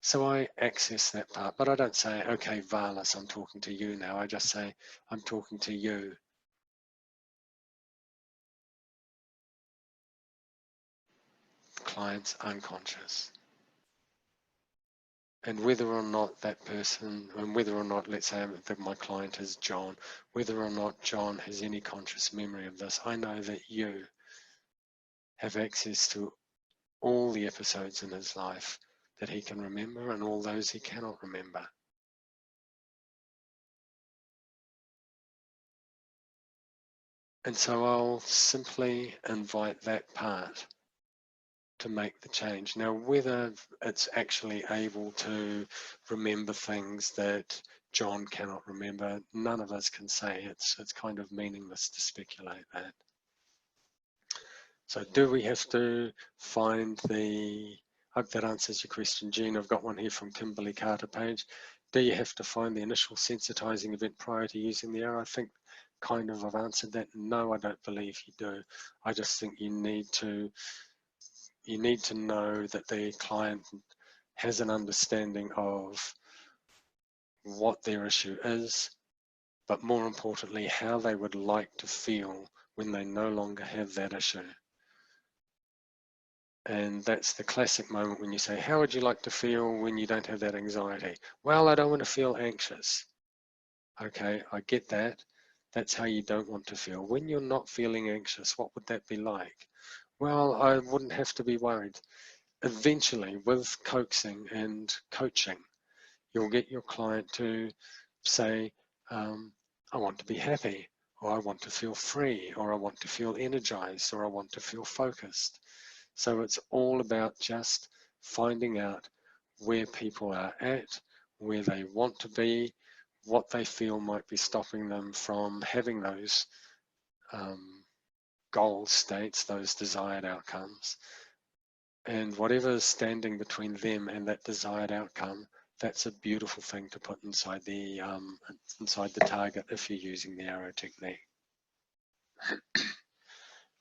So I access that part, but I don't say, okay, Valis, I'm talking to you now. I just say, I'm talking to you. Client's unconscious. And whether or not that person, and whether or not, let's say that my client is John, whether or not John has any conscious memory of this, I know that you have access to all the episodes in his life that he can remember and all those he cannot remember. And so I'll simply invite that part to make the change. Now, whether it's actually able to remember things that John cannot remember, none of us can say. It's kind of meaningless to speculate that. So do we have to find I hope that answers your question, Jean. I've got one here from Kimberly Carter Page. Do you have to find the initial sensitizing event prior to using the arrow? I think kind of I've answered that. No, I don't believe you do. I just think you need to know that the client has an understanding of what their issue is, but more importantly, how they would like to feel when they no longer have that issue. And that's the classic moment when you say, how would you like to feel when you don't have that anxiety? Well, I don't want to feel anxious. Okay, I get that. That's how you don't want to feel. When you're not feeling anxious, what would that be like? Well, I wouldn't have to be worried. Eventually, with coaxing and coaching, you'll get your client to say, I want to be happy, or I want to feel free, or I want to feel energized, or I want to feel focused. So it's all about just finding out where people are at, where they want to be, what they feel might be stopping them from having those goal states, those desired outcomes. And whatever is standing between them and that desired outcome, that's a beautiful thing to put inside the target if you're using the arrow technique.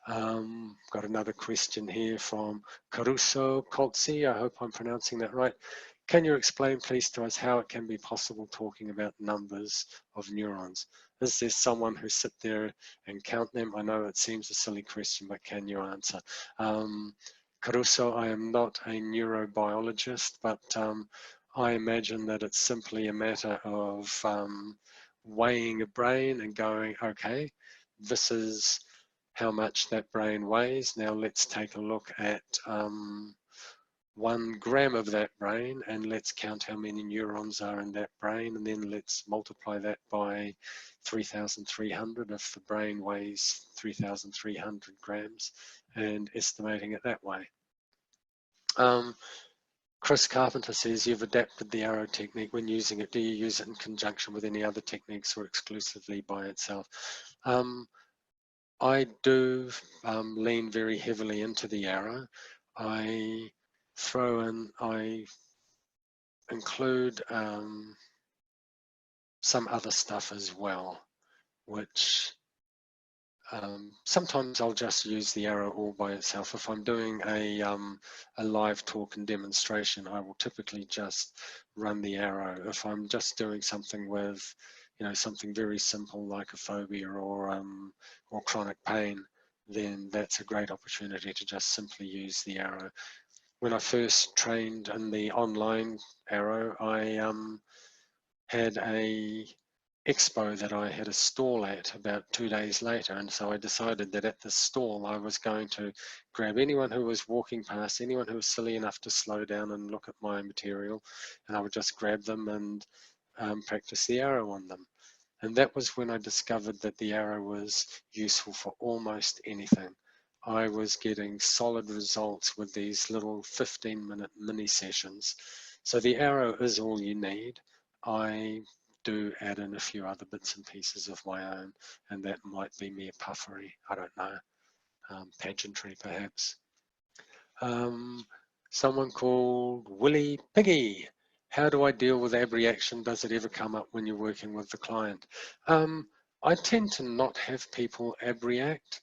Got another question here from Caruso Colzi. I hope I'm pronouncing that right. Can you explain, please, to us how it can be possible talking about numbers of neurons? Is there someone who sit there and count them? I know it seems a silly question, but can you answer? Caruso, I am not a neurobiologist, but I imagine that it's simply a matter of weighing a brain and going, okay, this is how much that brain weighs. Now let's take a look at 1 gram of that brain, and let's count how many neurons are in that brain, and then let's multiply that by 3,300 if the brain weighs 3,300 grams, and estimating it that way. Chris Carpenter says, you've adapted the arrow technique when using it. Do you use it in conjunction with any other techniques or exclusively by itself? I do lean very heavily into the arrow. I include some other stuff as well, which sometimes I'll just use the arrow all by itself. If I'm doing a live talk and demonstration, I will typically just run the arrow. If I'm just doing something with, something very simple like a phobia or chronic pain, then that's a great opportunity to just simply use the arrow. When I first trained in the online arrow, I had a expo that I had a stall at about 2 days later, and so I decided that at the stall I was going to grab anyone who was walking past, anyone who was silly enough to slow down and look at my material, and I would just grab them and practice the arrow on them. And that was when I discovered that the arrow was useful for almost anything. I was getting solid results with these little 15-minute mini sessions. So the arrow is all you need. I do add in a few other bits and pieces of my own, and that might be mere puffery, I don't know, pageantry perhaps. Someone called Willie Piggy. How do I deal with abreaction? Does it ever come up when you're working with the client? I tend to not have people abreact.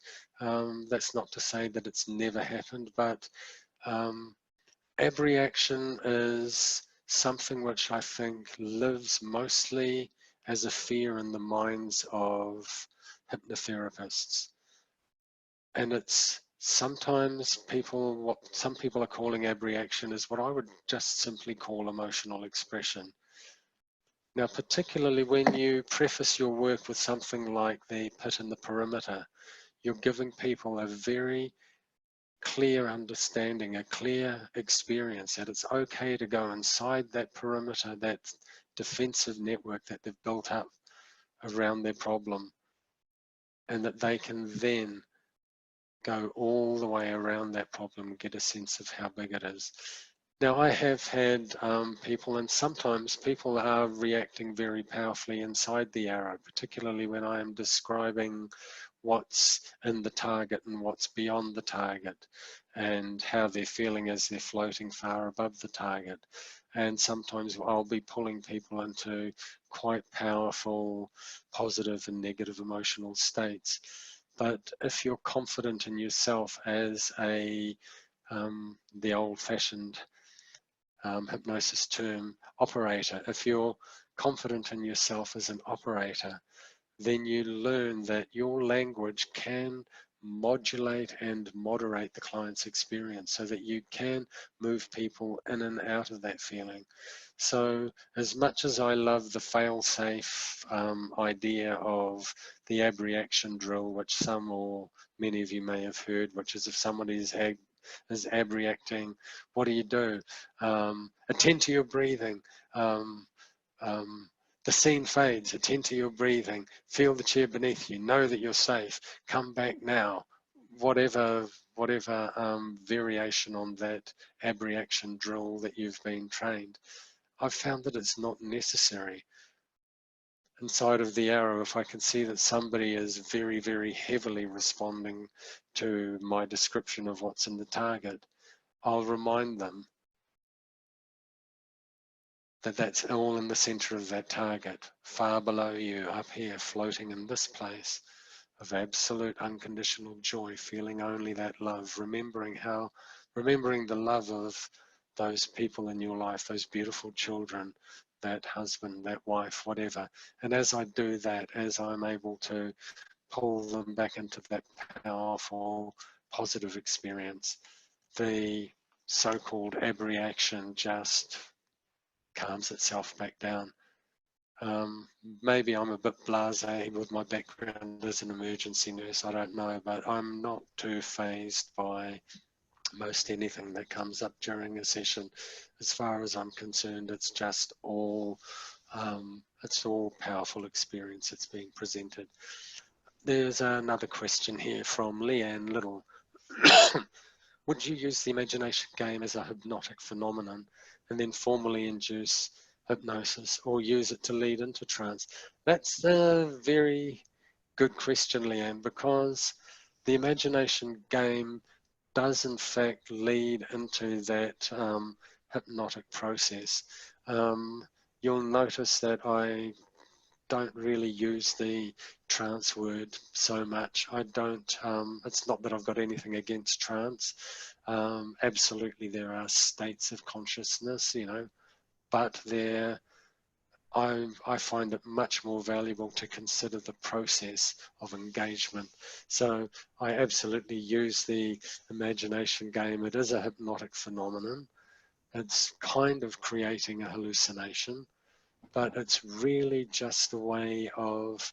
That's not to say that it's never happened, but abreaction is something which I think lives mostly as a fear in the minds of hypnotherapists. And it's sometimes what some people are calling abreaction is what I would just simply call emotional expression. Now, particularly when you preface your work with something like the pit and the perimeter, you're giving people a very clear understanding, a clear experience that it's okay to go inside that perimeter, that defensive network that they've built up around their problem, and that they can then go all the way around that problem and get a sense of how big it is. Now, I have had people, and sometimes people are reacting very powerfully inside the arrow, particularly when I am describing what's in the target and what's beyond the target, and how they're feeling as they're floating far above the target. And sometimes I'll be pulling people into quite powerful positive and negative emotional states. But if you're confident in yourself as the old-fashioned hypnosis term, operator, if you're confident in yourself as an operator, then you learn that your language can modulate and moderate the client's experience so that you can move people in and out of that feeling. So as much as I love the fail-safe idea of the ab reaction drill, which some or many of you may have heard, which is if somebody is ab reacting, what do? Attend to your breathing. The scene fades, attend to your breathing, feel the chair beneath you, know that you're safe, come back now. Whatever variation on that ab reaction drill that you've been trained, I've found that it's not necessary. Inside of the arrow, if I can see that somebody is very, very heavily responding to my description of what's in the target, I'll remind them that that's all in the center of that target, far below you, up here, floating in this place of absolute unconditional joy, feeling only that love, remembering the love of those people in your life, those beautiful children, that husband, that wife, whatever. And as I do that, as I'm able to pull them back into that powerful, positive experience, the so-called ab reaction just calms itself back down. Maybe I'm a bit blasé with my background as an emergency nurse, I don't know, but I'm not too fazed by most anything that comes up during a session. As far as I'm concerned, it's just all powerful experience that's being presented. There's another question here from Leanne Little. Would you use the imagination game as a hypnotic phenomenon and then formally induce hypnosis, or use it to lead into trance? That's a very good question, Leanne, because the imagination game does in fact lead into that hypnotic process. You'll notice that I don't really use the trance word so much. I don't, it's not that I've got anything against trance. Absolutely, there are states of consciousness, you know, but I find it much more valuable to consider the process of engagement. So I absolutely use the imagination game. It is a hypnotic phenomenon. It's kind of creating a hallucination, but it's really just a way of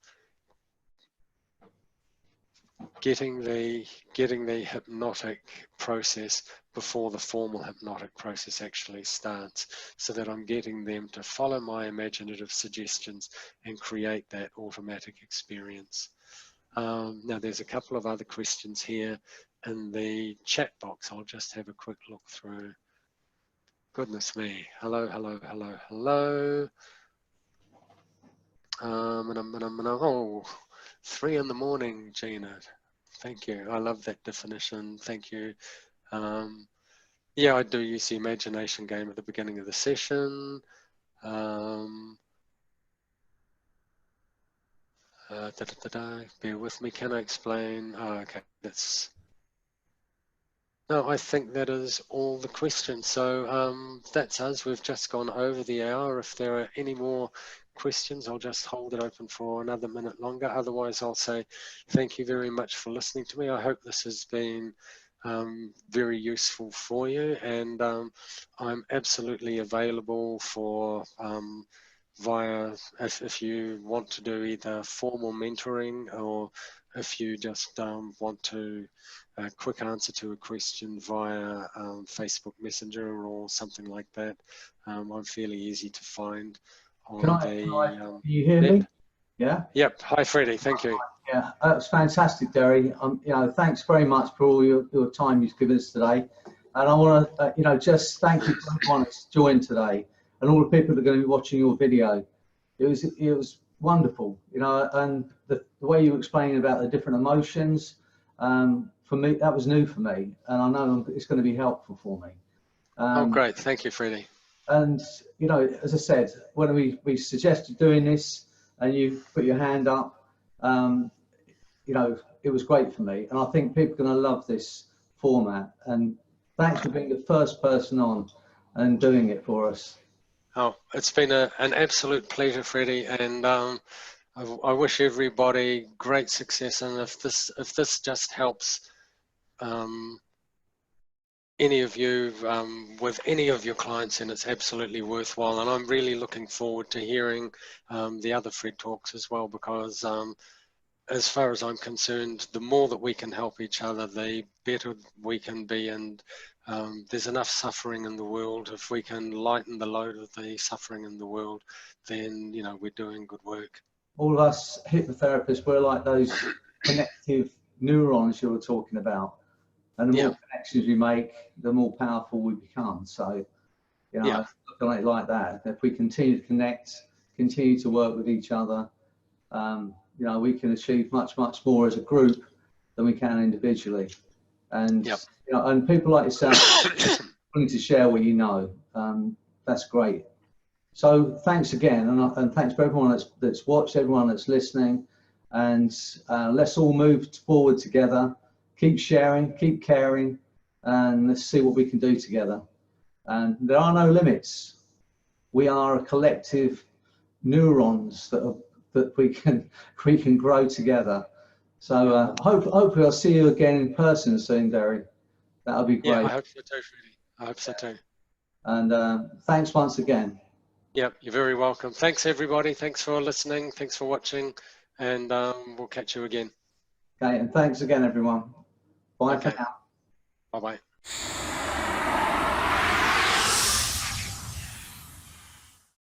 getting the hypnotic process before the formal hypnotic process actually starts, so that I'm getting them to follow my imaginative suggestions and create that automatic experience. Now there's a couple of other questions here in the chat box. I'll just have a quick look through. Goodness me. Hello, hello, hello, hello. Oh, 3 in the morning, Gina. Thank you. I love that definition. Thank you. Yeah, I do use the imagination game at the beginning of the session. Bear with me. Can I explain? Oh, okay. No, I think that is all the questions. So that's us. We've just gone over the hour. If there are any more questions, I'll just hold it open for another minute longer. Otherwise, I'll say thank you very much for listening to me. I hope this has been very useful for you, and I'm absolutely available for via if you want to do either formal mentoring, or if you just want to a quick answer to a question via Facebook Messenger or something like that. I'm fairly easy to find on can you hear me? Yeah. Yep. Hi, Freddie. Thank you. Yeah, that's fantastic, Derry. You know, thanks very much for all your time you've given us today. And I want to, you know, just thank you for everyone that's joined today, and all the people that are going to be watching your video. It was wonderful, you know, and the way you were explaining about the different emotions, for me, that was new for me, and I know it's going to be helpful for me. Oh, great. Thank you, Freddie. And, you know, as I said, when we suggested doing this and you put your hand up, you know, it was great for me. And I think people are going to love this format. And thanks for being the first person on and doing it for us. Oh, it's been an absolute pleasure, Freddie. And I wish everybody great success, and if this just helps any of you with any of your clients, then it's absolutely worthwhile. And I'm really looking forward to hearing the other Fred talks as well, because as far as I'm concerned, the more that we can help each other, the better we can be. And there's enough suffering in the world. If we can lighten the load of the suffering in the world, then, you know, we're doing good work. All of us hypnotherapists, we're like those connective neurons you were talking about. And the more connections we make, the more powerful we become. So, you know, looking at it like that, if we continue to connect, continue to work with each other, you know, we can achieve much, much more as a group than we can individually. And, you know, and people like yourself willing to share what you know, that's great. So thanks again, and thanks for everyone that's watched, everyone that's listening, and let's all move forward together. Keep sharing, keep caring, and let's see what we can do together. And there are no limits. We are a collective neurons that we can grow together. So hopefully I'll see you again in person soon, Derry. That'll be great. Yeah, I hope so too, Freddie. I hope so too. And thanks once again. Yep, you're very welcome. Thanks everybody. Thanks for listening. Thanks for watching, and we'll catch you again. Okay, and thanks again, everyone. Bye for now. Bye bye.